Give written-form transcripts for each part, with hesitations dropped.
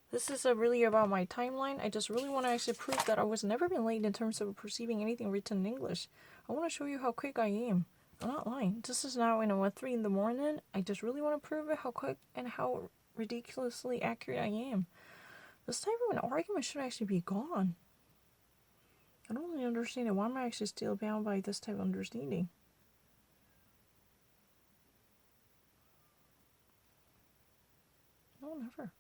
This is really about my timeline. I just really want to actually prove that I was never been late in terms of perceiving anything written in English. I want to show you how quick I am. I'm not lying. This is now in 3 in the morning. I just really want to prove it how quick and how ridiculously accurate I am. This type of an argument should actually be gone. I don't really understand it. Why am I actually still bound by this type of understanding? No, never.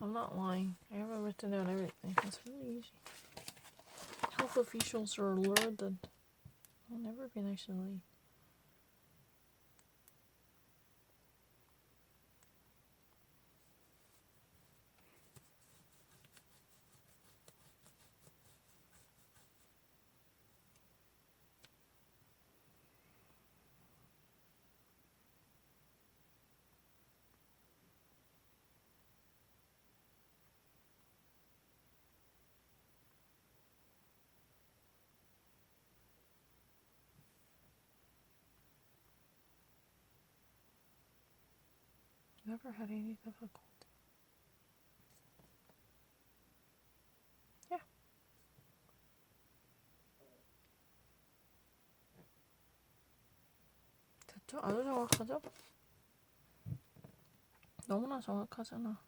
I'm not lying. I haven't written down everything. It's really easy. Health officials are alerted that I've never been actually late. Never had any difficulty. Yeah. 됐죠? 아주 정확하죠? 너무나 정확하잖아.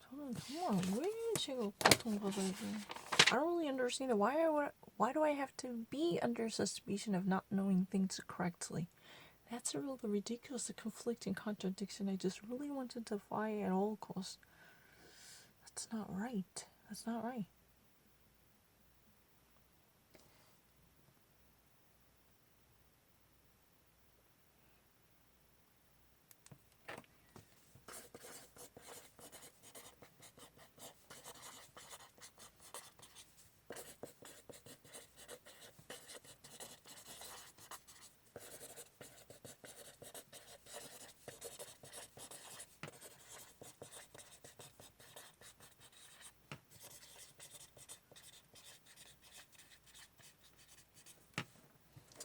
저는 정말 왜 제가 고통받아야 돼? I don't really understand it. Why do I have to be under suspicion of not knowing things correctly? That's a real ridiculous conflicting contradiction I just really want to defy at all costs. That's not right. That's not right.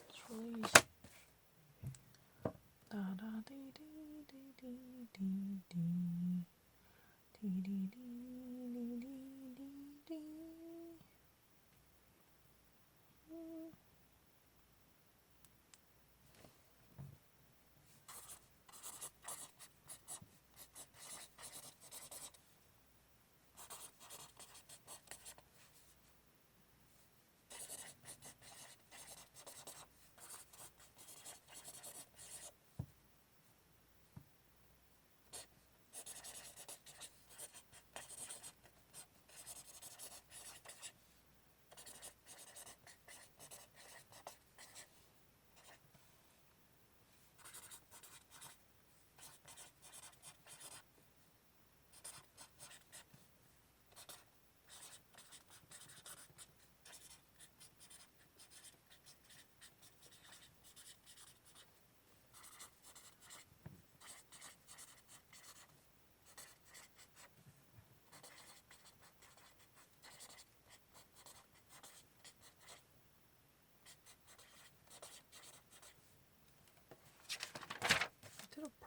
It's really easy. Da da dee dee dee dee dee dee dee dee dee dee dee dee.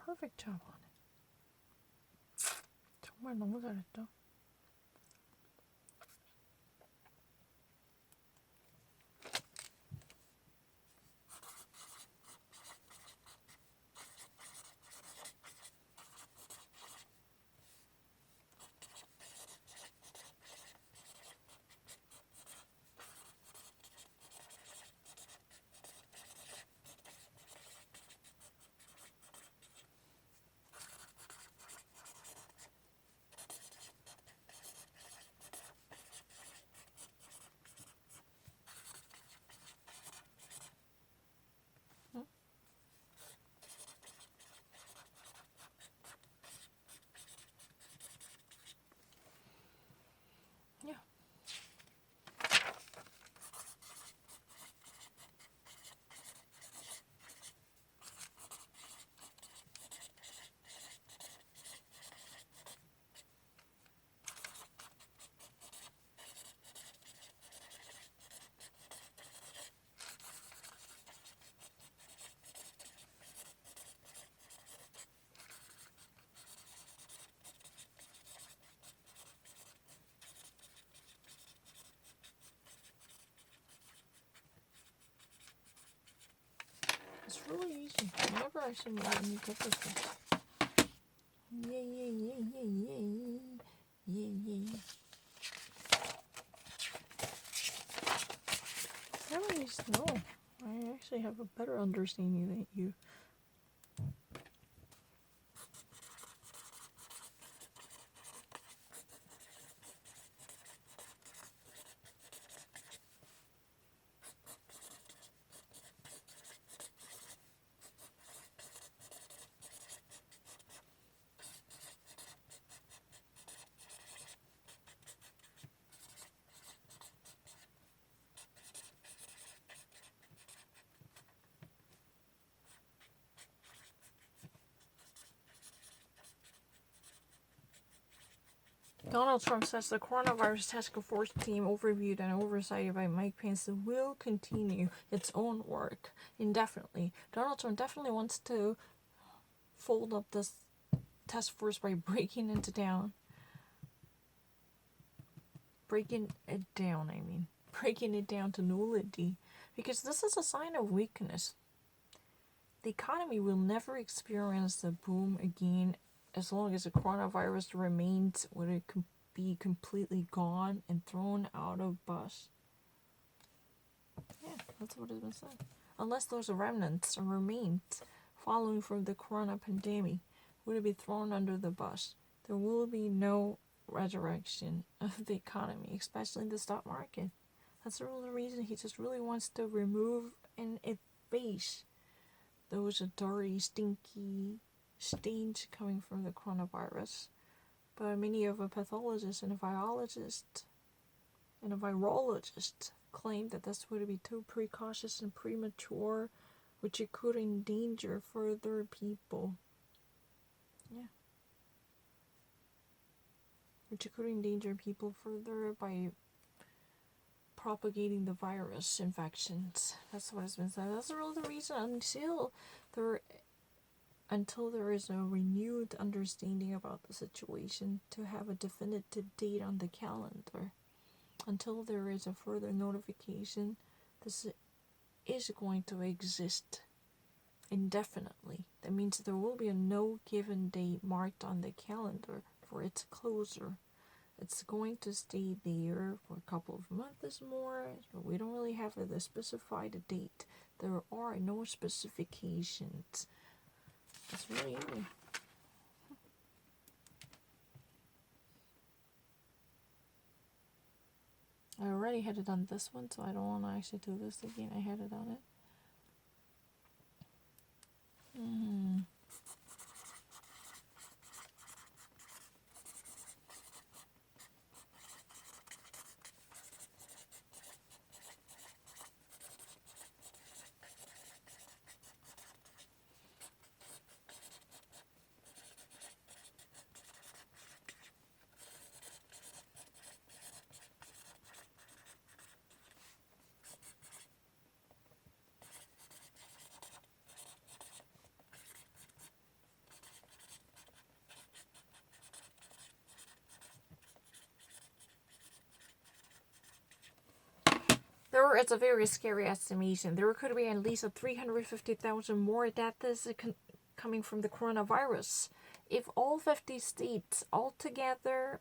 perfect job on it. 정말 너무 잘했죠. Yeah. It's really easy. Whenever I see any pepper fish. Yay, yay, yay, yay, yay. Yay, yay. Anyways, no. I actually have a better understanding than you. Donald Trump says the coronavirus task force team, overviewed and oversighted by Mike Pence, will continue its own work indefinitely. Donald Trump definitely wants to fold up this task force by breaking it down, to nullity, because this is a sign of weakness. The economy will never experience a boom again as long as the coronavirus remains. Would it be completely gone and thrown out of bus? Yeah, that's what has been said. Unless those remnants or remains following from the corona pandemic would it be thrown under the bus, there will be no resurrection of the economy, especially the stock market. That's the real reason he just really wants to remove and efface those dirty, stinky stains coming from the coronavirus. But many of the pathologists and virologists and virologists claim that this would be too precautious and premature, which it could endanger further people. Yeah. Which it could endanger people further by propagating the virus infections. That's what has been said. That's really the reason until there is a renewed understanding about the situation, to have a definitive date on the calendar. Until there is a further notification, this is going to exist indefinitely. That means there will be a no given date marked on the calendar for its closure. It's going to stay there for a couple of months more, but we don't really have a specified date. There are no specifications. It's really easy. I already had it on this one, so I don't want to actually do this again. I had it on it. However, it's a very scary estimation. There could be at least 350,000 more deaths coming from the coronavirus if all 50 states altogether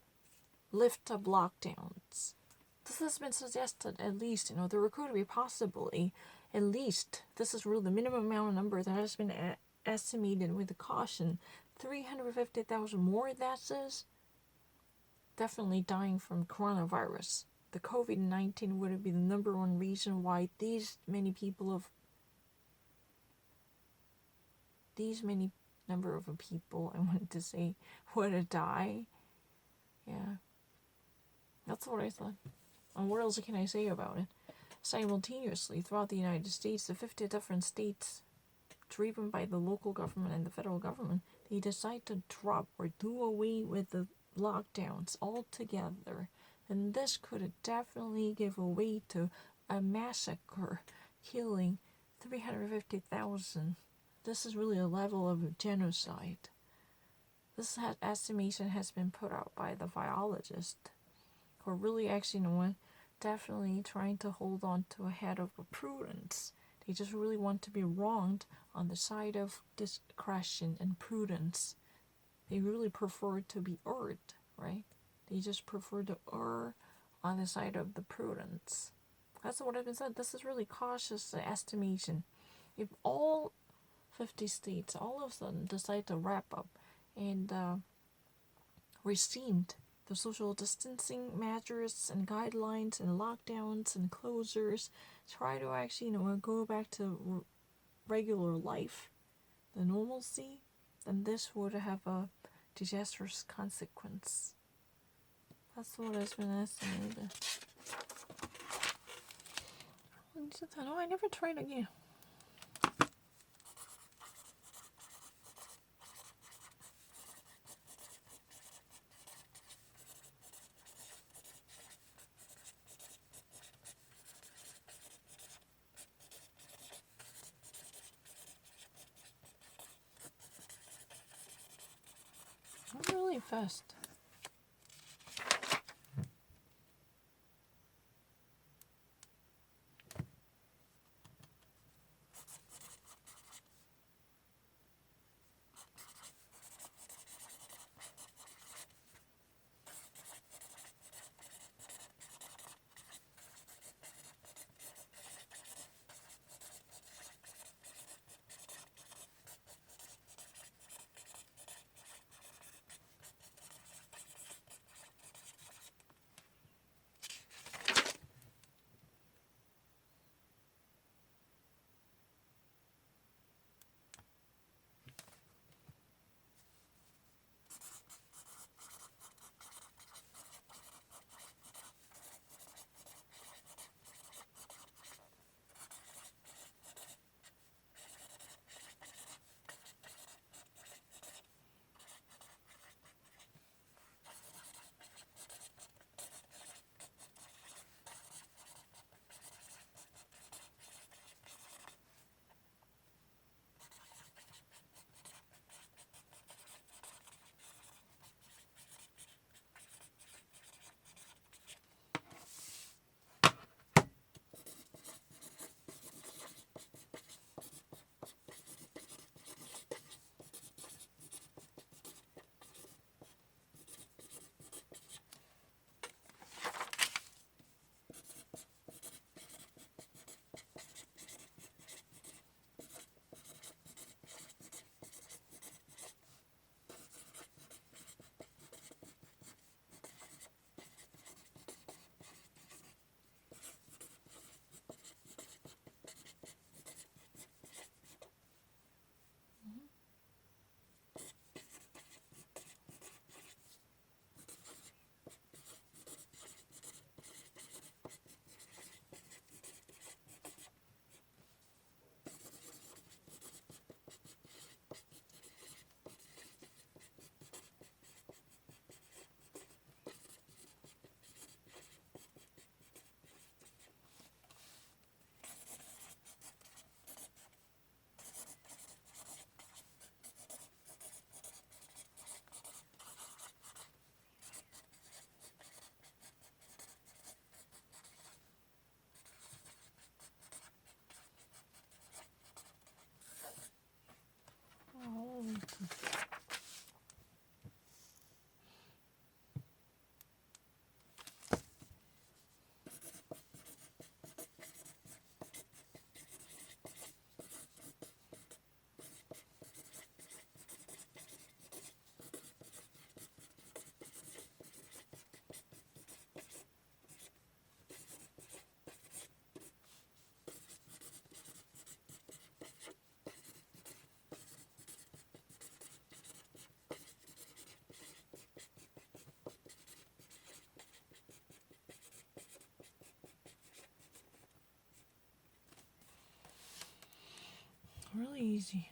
lift up lockdowns. This has been suggested at least, there could be possibly at least, this is really the minimum amount of number that has been estimated with the caution, 350,000 more deaths definitely dying from coronavirus. The COVID-19 would be the number one reason why these many number of people, I wanted to say, would die. Yeah. That's what I thought. And what else can I say about it? Simultaneously, throughout the United States, the 50 different states, driven by the local government and the federal government, they decide to drop or do away with the lockdowns altogether. And this could definitely give way to a massacre, killing 350,000. This is really a level of genocide. This estimation has been put out by the biologists, who are really actually, definitely trying to hold on to a head of prudence. They just really want to be wronged on the side of discretion and prudence. They really prefer to be erred, right? They just prefer to err on the side of the prudence. That's what I've been said. This is really cautious estimation. If all 50 states all of a sudden decide to wrap up and rescind the social distancing measures and guidelines and lockdowns and closures, try to actually, go back to regular life, the normalcy, then this would have a disastrous consequence. That's what has been estimated. No, I never tried again. I'm really fast. Really easy.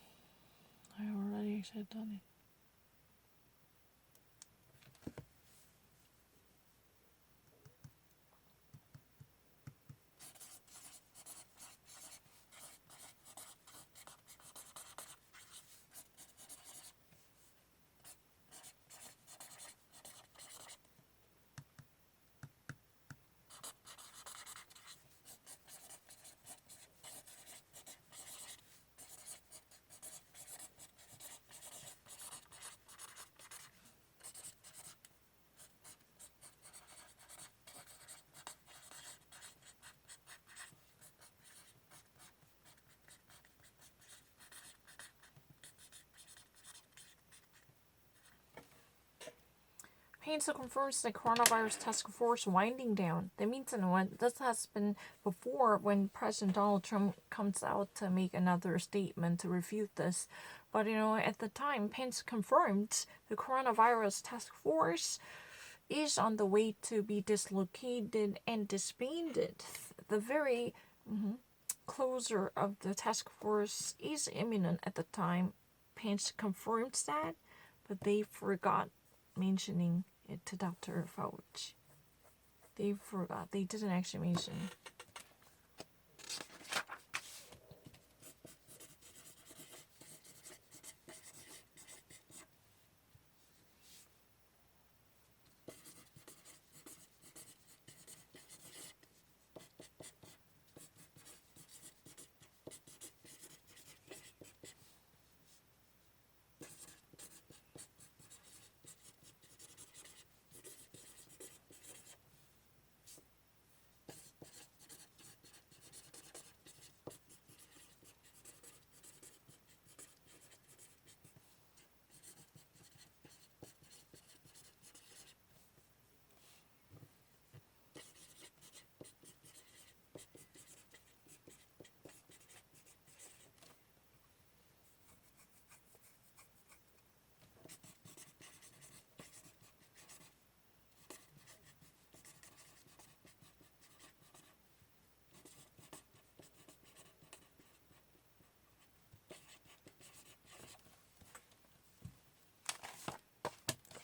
I already actually done it. Pence confirms the coronavirus task force winding down. That means this has been before when President Donald Trump comes out to make another statement to refute this. But at the time, Pence confirmed the coronavirus task force is on the way to be dislocated and disbanded. The very closure of the task force is imminent at the time. Pence confirms that, but they forgot mentioning it to Dr. Fauci. They forgot. They didn't actually mention.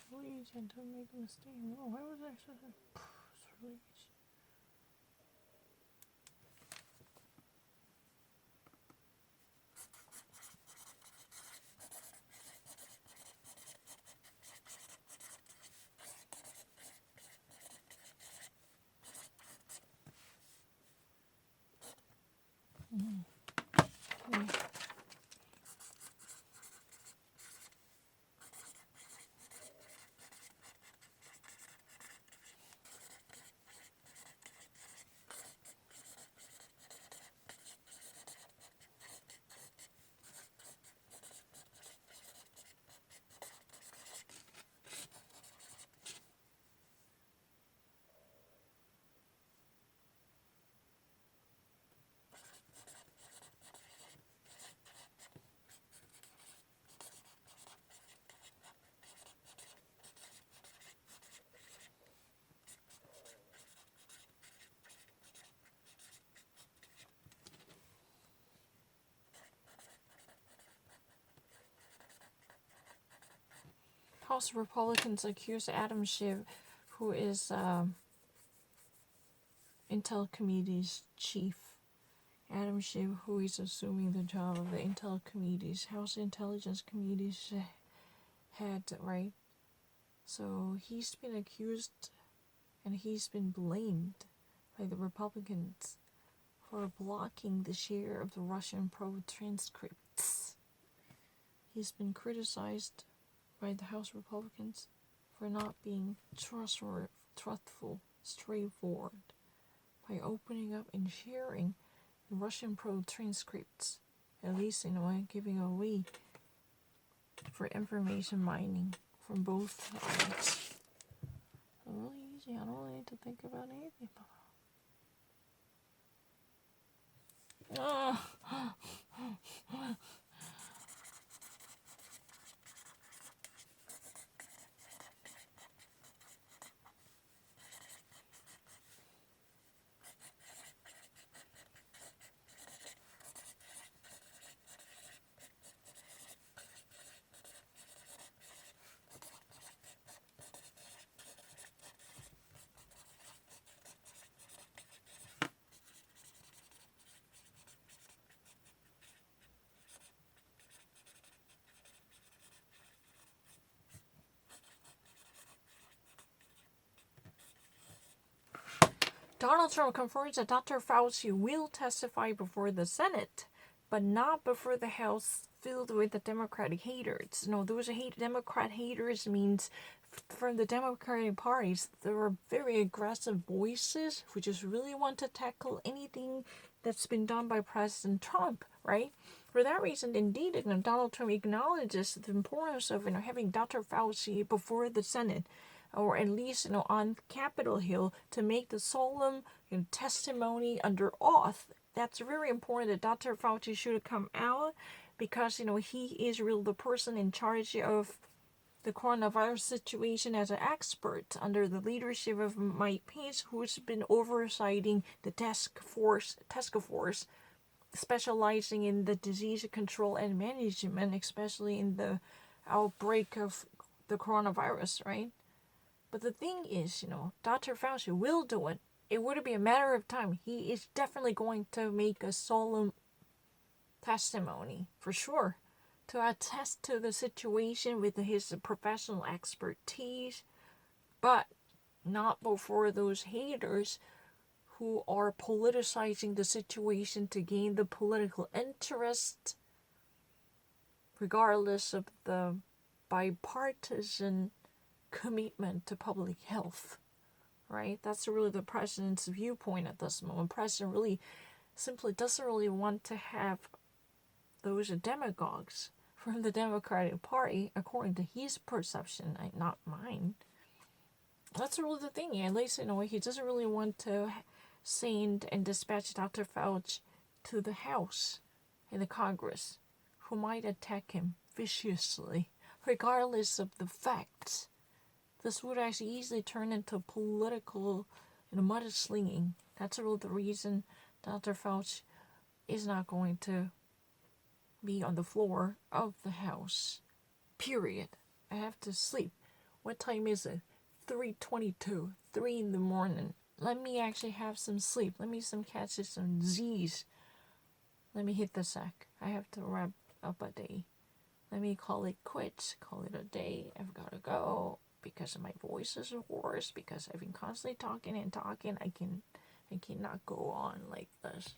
Please, and don't make a mistake. No, why was I so? It's really easy. Yeah. House Republicans accuse Adam Schiff, who is Intel Committee's chief. Adam Schiff, who is assuming the job of the Intel Committee's House Intelligence Committee's head, right? So he's been accused and he's been blamed by the Republicans for blocking the share of the Russian probe transcripts. he's been criticized by the House Republicans for not being truthful, straightforward, by opening up and sharing the Russian probe transcripts, at least in a way, giving away for information mining from both sides. Really easy. I don't really need to think about anything. Donald Trump confirms that Dr. Fauci will testify before the Senate, but not before the House filled with the Democratic haters. No, those Democrat haters means from the Democratic parties, there are very aggressive voices who just really want to tackle anything that's been done by President Trump, right? For that reason, indeed, Donald Trump acknowledges the importance of having Dr. Fauci before the Senate, or at least on Capitol Hill, to make the solemn testimony under oath. That's very important that Dr. Fauci should come out, because he is really the person in charge of the coronavirus situation as an expert under the leadership of Mike Pence, who's been oversighting the task force specializing in the disease control and management, especially in the outbreak of the coronavirus, right? But the thing is, Dr. Fauci will do it. It would be a matter of time. He is definitely going to make a solemn testimony, for sure, to attest to the situation with his professional expertise, but not before those haters who are politicizing the situation to gain the political interest, regardless of the bipartisan commitment to public health, right? That's really the president's viewpoint at this moment. The president really simply doesn't really want to have those demagogues from the Democratic Party, according to his perception, not mine. That's really the thing. At least, he doesn't really want to send and dispatch Dr. Fauci to the House and the Congress, who might attack him viciously, regardless of the facts. This would actually easily turn into political mudslinging. That's really the reason Dr. Fauci is not going to be on the floor of the House. Period. I have to sleep. What time is it? 3:22. 3 in the morning. Let me actually have some sleep. Let me catch some Z's. Let me hit the sack. I have to wrap up a day. Let me call it quits. Call it a day. I've got to go. Because my voice is hoarse. Because I've been constantly talking and talking. I cannot go on like this.